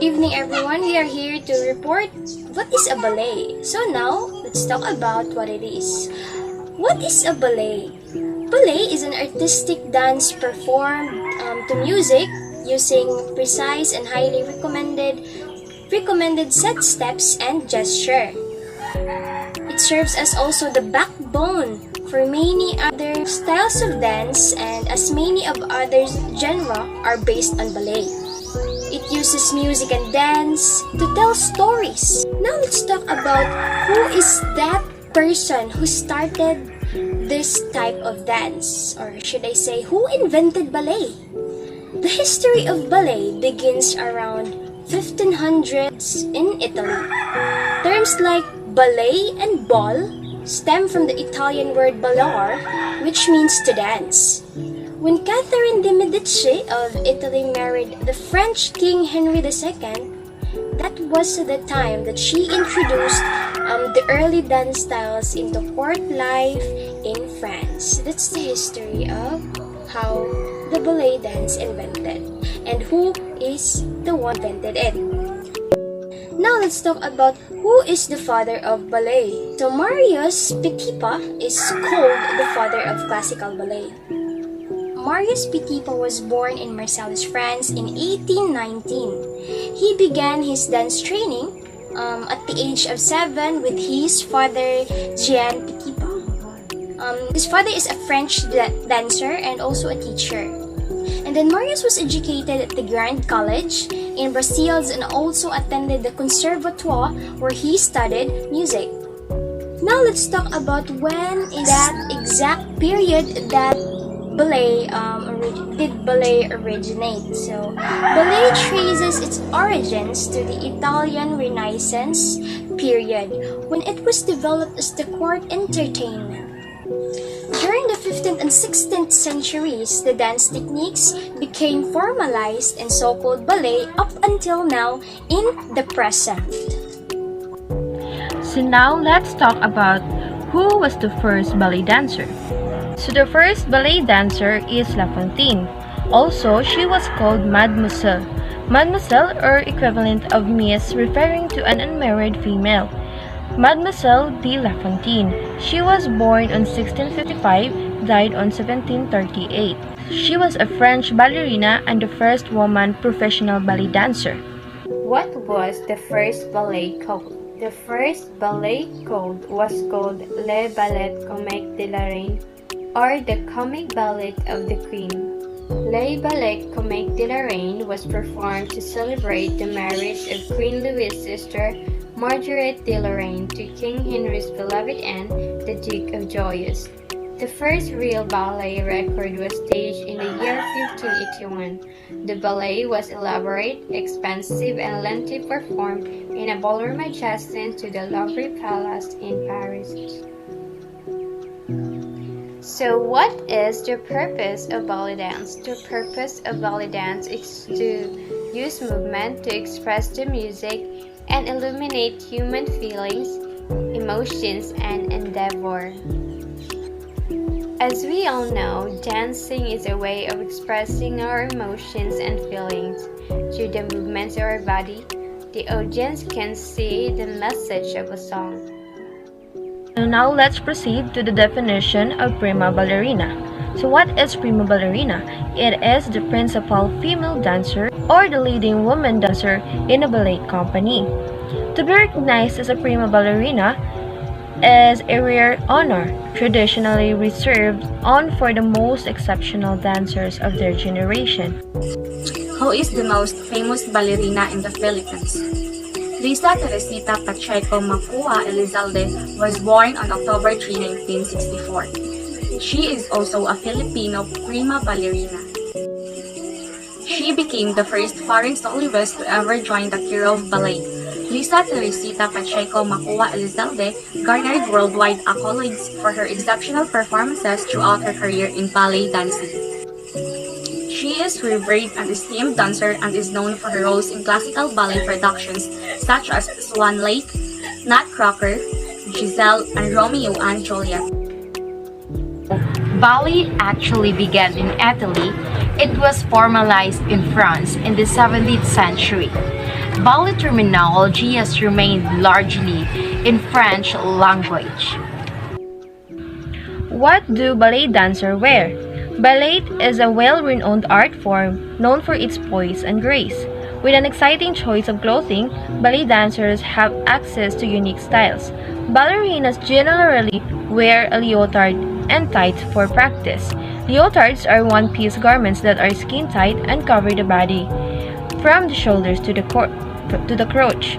Evening everyone, we are here to report what is a ballet. So now, let's talk about what it is. What is a ballet? Ballet is an artistic dance performed to music using precise and highly recommended set steps and gesture. It serves as also the backbone for many other styles of dance, and as many of other genres are based on ballet. It uses music and dance to tell stories. Now let's talk about who is that person who started this type of dance, or should I say, who invented ballet? The history of ballet begins around 1500s in Italy. Terms like ballet and ball stem from the Italian word ballare, which means to dance. When Catherine de' Medici of Italy married the French King Henry II, that was the time that she introduced the early dance styles into court life in France. That's the history of how the ballet dance invented and who is the one invented it. Now let's talk about who is the father of ballet. So Marius Petipa is called the father of classical ballet. Marius Petipa was born in Marseilles, France in 1819. He began his dance training at the age of 7 with his father, Jean Petipa. His father is a French dancer and also a teacher. And then Marius was educated at the Grand College in Brussels and also attended the Conservatoire where he studied music. Now let's talk about when is that exact period that ballet originate. So ballet traces its origins to the Italian Renaissance period when it was developed as the court entertainment. During the 15th and 16th centuries, the dance techniques became formalized and so-called ballet up until now in the present. So now let's talk about who was the first ballet dancer. So the first ballet dancer is La Fontaine. Also, she was called Mademoiselle. Mademoiselle or equivalent of Miss, referring to an unmarried female. Mademoiselle de La Fontaine. She was born on 1655, died on 1738. She was a French ballerina and the first woman professional ballet dancer. What was the first ballet called? The first ballet called was called Le Ballet Comique de la Reine, or the Comic Ballet of the Queen. Le Ballet Comique de la Reine was performed to celebrate the marriage of Queen Louise's sister, Marguerite de Lorraine, to King Henry's beloved aunt, the Duke of Joyeuse. The first real ballet record was staged in the year 1581. The ballet was elaborate, expensive, and lengthy, performed in a ballroom adjacent to the Louvre Palace in Paris. So what is the purpose of ballet dance? The purpose of ballet dance is to use movement to express the music and illuminate human feelings, emotions, and endeavor. As we all know, dancing is a way of expressing our emotions and feelings. Through the movements of our body, the audience can see the message of a song. So now let's proceed to the definition of prima ballerina. So what is prima ballerina? It is the principal female dancer or the leading woman dancer in a ballet company. To be recognized as a prima ballerina is a rare honor, traditionally reserved for the most exceptional dancers of their generation. Who is the most famous ballerina in the Philippines? Lisa Teresita Pacheco Macua Elizalde was born on October 3, 1964. She is also a Filipino prima ballerina. She became the first foreign soloist to ever join the Kirov Ballet. Lisa Teresita Pacheco Macua Elizalde garnered worldwide accolades for her exceptional performances throughout her career in ballet dancing. She is a revered and esteemed dancer and is known for her roles in classical ballet productions such as Swan Lake, Nutcracker, Giselle, and Romeo and Juliet. Ballet actually began in Italy. It was formalized in France in the 17th century. ballet terminology has remained largely in French language. What do ballet dancers wear? Ballet is a well-renowned art form known for its poise and grace. With an exciting choice of clothing, ballet dancers have access to unique styles. Ballerinas generally wear a leotard and tights for practice. Leotards are one-piece garments that are skin-tight and cover the body from the shoulders to the crotch.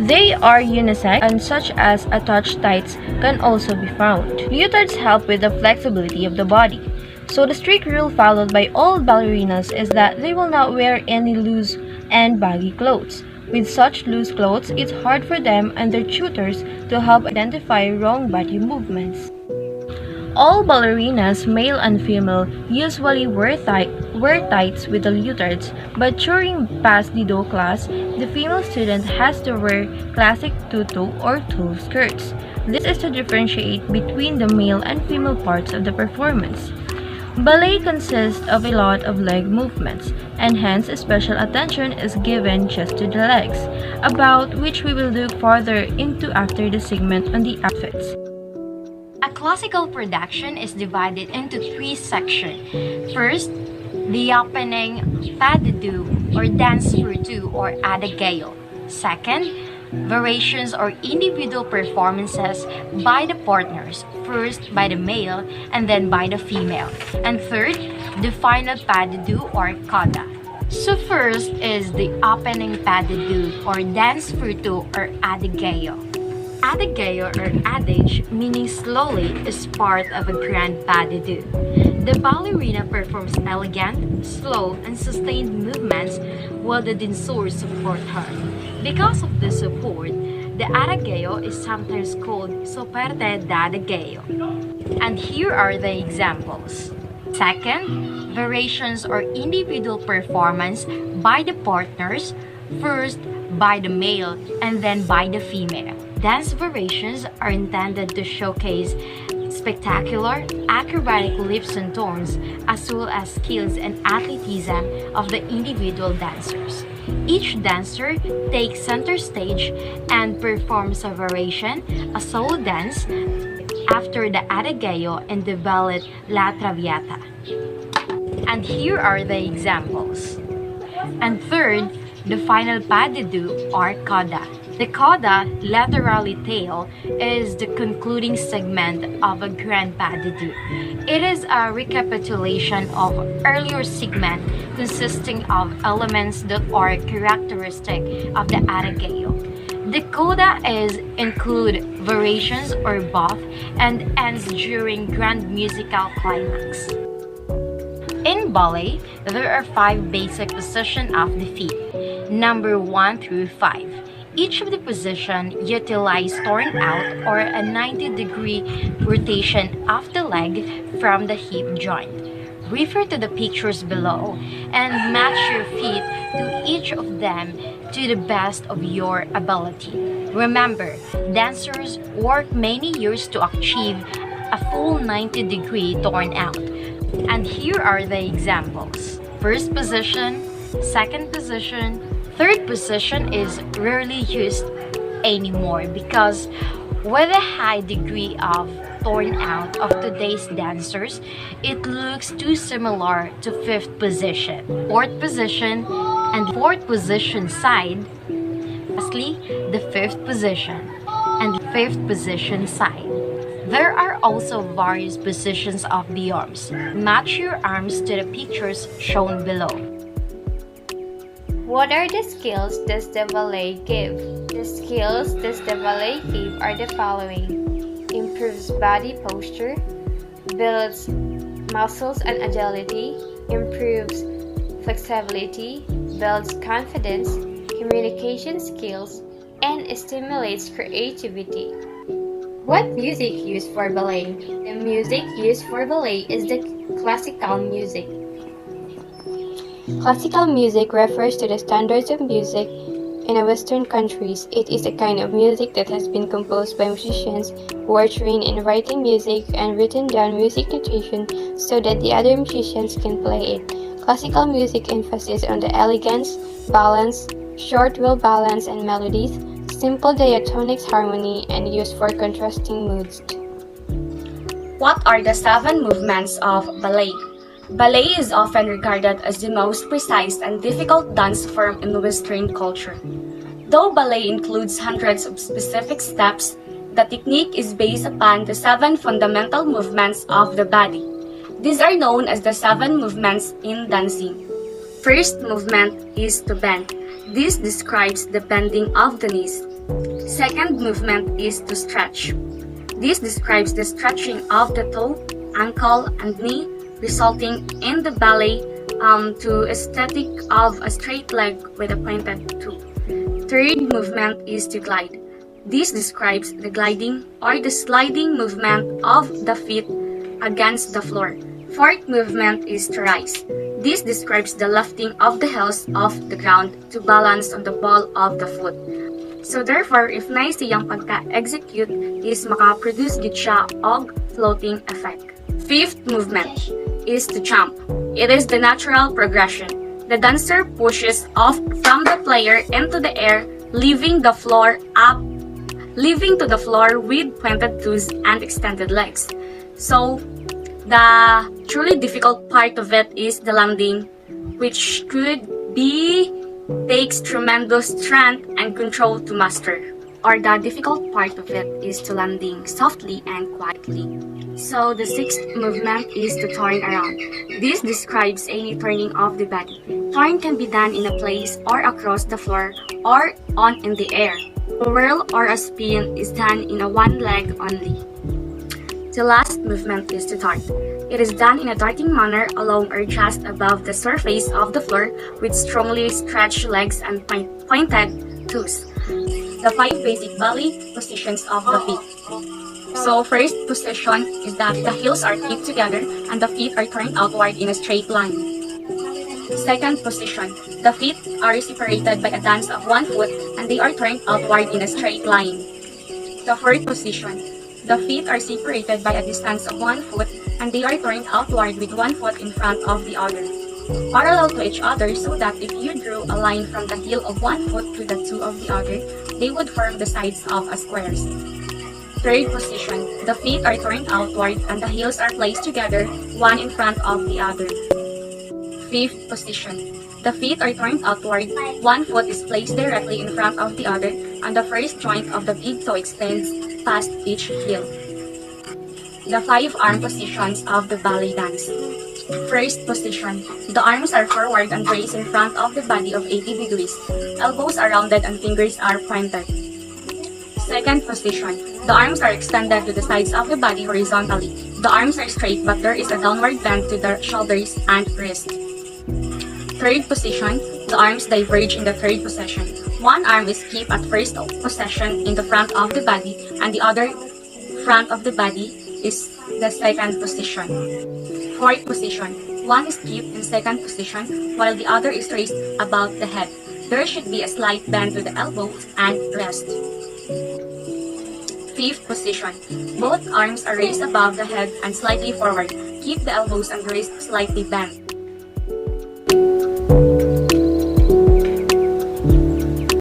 They are unisex, and such as attached tights can also be found. Leotards help with the flexibility of the body. So the strict rule followed by all ballerinas is that they will not wear any loose and baggy clothes. With such loose clothes, it's hard for them and their tutors to help identify wrong body movements. All ballerinas, male and female, usually wear tights with the leotards, but during pas de deux class, the female student has to wear classic tutu or tulle skirts. This is to differentiate between the male and female parts of the performance. Ballet consists of a lot of leg movements, and hence special attention is given just to the legs, about which we will look further into after the segment on the outfits. A classical production is divided into three sections. First, the opening pas de deux or dance for two or adagio. Second, variations or individual performances by the partners, first by the male and then by the female. And third, the final pas de deux or coda. So first is the opening pas de deux or dance for two or adagio. Adagio or adage, meaning slowly, is part of a grand pas de deux. The ballerina performs elegant, slow, and sustained movements while the dancers support her. Because of the support, the adagio is sometimes called soperte d'adagio. And here are the examples. Second, variations or individual performance by the partners, first by the male and then by the female. Dance variations are intended to showcase spectacular, acrobatic leaps and turns, as well as skills and athleticism of the individual dancers. Each dancer takes center stage and performs a variation, a solo dance, after the adagio and the ballet La Traviata. And here are the examples. And third, the final pas de deux or coda. The coda, laterally tail, is the concluding segment of a grand pas de deux. It is a recapitulation of earlier segment consisting of elements that are characteristic of the adagio. The coda include variations or both and ends during grand musical climax. In ballet, there are 5 basic positions of the feet, number 1 through 5. Each of the positions utilize torn out or a 90-degree rotation of the leg from the hip joint. Refer to the pictures below and match your feet to each of them to the best of your ability. Remember, dancers work many years to achieve a full 90-degree torn out. And here are the examples. First position, second position, third position is rarely used anymore because with a high degree of torn out of today's dancers, it looks too similar to fifth position, fourth position, and fourth position side. Lastly, the fifth position and fifth position side. There are also various positions of the arms. Match your arms to the pictures shown below. What are the skills does the ballet give? The skills does the ballet give are the following: improves body posture, builds muscles and agility, improves flexibility, builds confidence, communication skills, and stimulates creativity. What music used for ballet? The music used for ballet is the classical music. Classical music refers to the standards of music in Western countries. It is a kind of music that has been composed by musicians who are trained in writing music and written down music notation so that the other musicians can play it. Classical music emphasizes on the elegance, balance, short will balance and melodies, simple diatonics harmony, and used for contrasting moods. What are the 7 movements of ballet? Ballet is often regarded as the most precise and difficult dance form in Western culture. Though ballet includes hundreds of specific steps, the technique is based upon the 7 fundamental movements of the body. These are known as the 7 movements in dancing. First movement is to bend. This describes the bending of the knees. Second movement is to stretch. This describes the stretching of the toe, ankle, and knee, resulting in the ballet to aesthetic of a straight leg with a pointed toe. Third movement is to glide. This describes the gliding or the sliding movement of the feet against the floor. Fourth movement is to rise. This describes the lifting of the heels off the ground to balance on the ball of the foot. So therefore, if nice siyang pagka-execute is makaproduce gid siya og floating effect. Fifth movement is to jump. It is the natural progression. The dancer pushes off from the player into the air, leaving to the floor with pointed toes and extended legs. So the truly difficult part of it is the landing, which takes tremendous strength and control to master. Or the difficult part of it is to landing softly and quietly. So the 6th movement is to turn around. This describes any turning of the body. Turn can be done in a place or across the floor or on in the air. A whirl or a spin is done in a one leg only. The last movement is to dart. It is done in a darting manner along or just above the surface of the floor with strongly stretched legs and pointed toes. The 5 basic ballet positions of the feet. So first position is that the heels are kept together and the feet are turned outward in a straight line. Second position, the feet are separated by a dance of one foot and they are turned outward in a straight line. The third position, the feet are separated by a distance of 1 foot and they are turned outward with 1 foot in front of the other, parallel to each other, so that if you drew a line from the heel of 1 foot to the two of the other, they would form the sides of a square. Third position, the feet are turned outward and the heels are placed together, one in front of the other. Fifth position, the feet are turned outward, 1 foot is placed directly in front of the other, and the first joint of the big toe extends past each heel. The 5 arm positions of the ballet dance. First position, the arms are forward and raised in front of the body of 80 degrees. Elbows are rounded and fingers are pointed. Second position, the arms are extended to the sides of the body horizontally. The arms are straight but there is a downward bend to the shoulders and wrist. Third position, the arms diverge in the third position. One arm is kept at first position in the front of the body and the other front of the body is the second position. Fourth position, one is kept in second position while the other is raised above the head. There should be a slight bend to the elbows and wrist. Fifth position, both arms are raised above the head and slightly forward. Keep the elbows and wrist slightly bent.